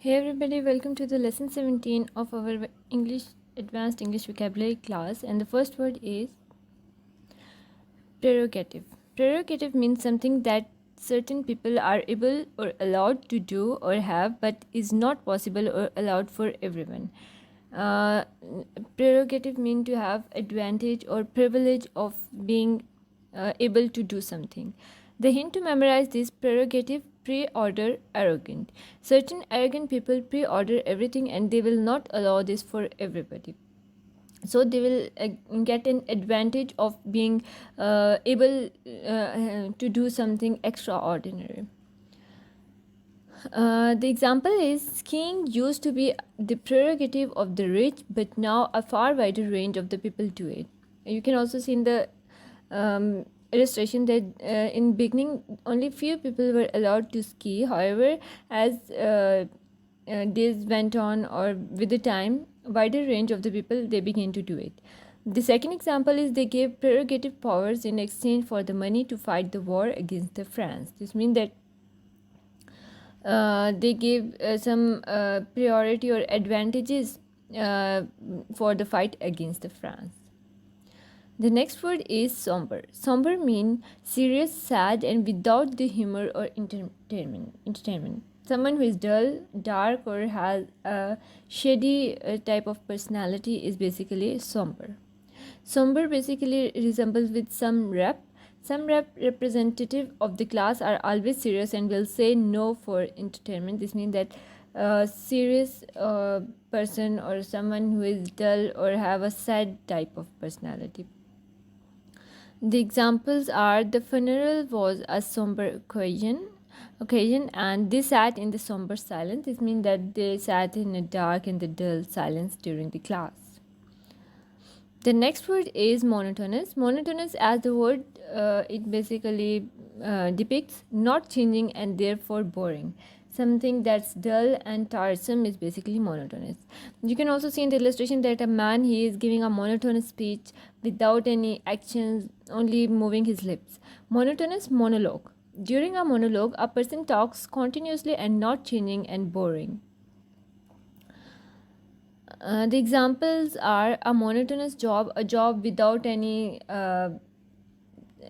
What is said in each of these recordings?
Hey everybody, welcome to the lesson 17 of our English advanced English vocabulary class, and the first word is prerogative. Prerogative means something that certain people are able or allowed to do or have, but is not possible or allowed for everyone. Uh, Prerogative means to have advantage or privilege of being able to do something. The hint to memorize this prerogative: pre-order arrogant. Certain arrogant people pre-order everything and they will not allow this for everybody. So they will get an advantage of being able to do something extraordinary. The example is skiing used to be the prerogative of the rich, but now a far wider range of the people do it. You can also see in the illustration that in beginning only few people were allowed to ski. However, as days went on or with the time, wider range of the people they began to do it. The second example is they gave prerogative powers in exchange for the money to fight the war against the France. This means that they gave some priority or advantages for the fight against the France. The next word is somber. Somber means serious, sad, and without the humor or entertainment. Someone who is dull, dark, or has a shady type of personality is basically somber. Somber basically resembles with some rep. Some representative of the class are always serious and will say no for entertainment. This means that a serious person or someone who is dull or have a sad type of personality. The examples are the funeral was a somber occasion and they sat in the somber silence. This means that they sat in a dark and the dull silence during the class. The next word is monotonous. Monotonous, as the word it basically depicts, not changing and therefore boring. Something that's dull and tiresome is basically monotonous. You can also see in the illustration that a man, he is giving a monotonous speech without any actions, only moving his lips. Monotonous monologue. During a monologue, a person talks continuously and not changing and boring. The examples are a monotonous job, a job without any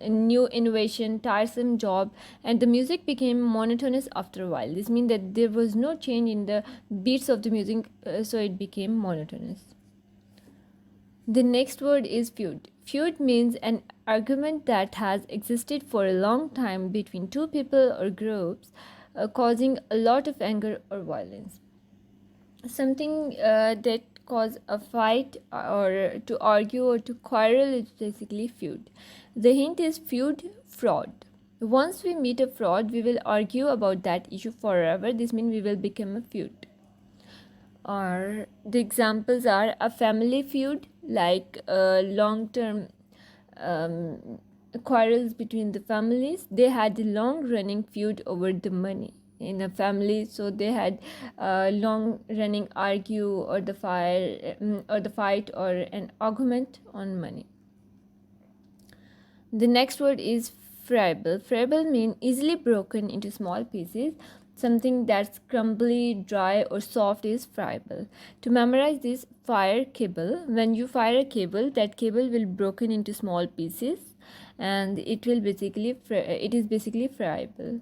new innovation, tiresome job, and the music became monotonous after a while. This means that there was no change in the beats of the music, so it became monotonous. The next word is feud. Feud means an argument that has existed for a long time between two people or groups, causing a lot of anger or violence. Something that cause a fight or to argue or to quarrel is basically feud. The hint is feud, fraud. Once we meet a fraud, we will argue about that issue forever. This means we will become a feud. Or the examples are a family feud, like long-term quarrels between the families. They had a long-running feud over the money in a family, so they had a long running argue or the fight or an argument on money. The next word is friable. Friable means easily broken into small pieces. Something that's crumbly, dry, or soft is friable. To memorize this, fire cable. When you fire a cable, that cable will broken into small pieces and it is basically friable.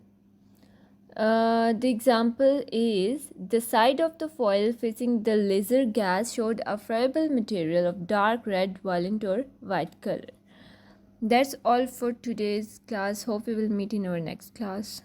The example is the side of the foil facing the laser gas showed a friable material of dark red, violet, or white color. That's all for today's class. Hope we will meet in our next class.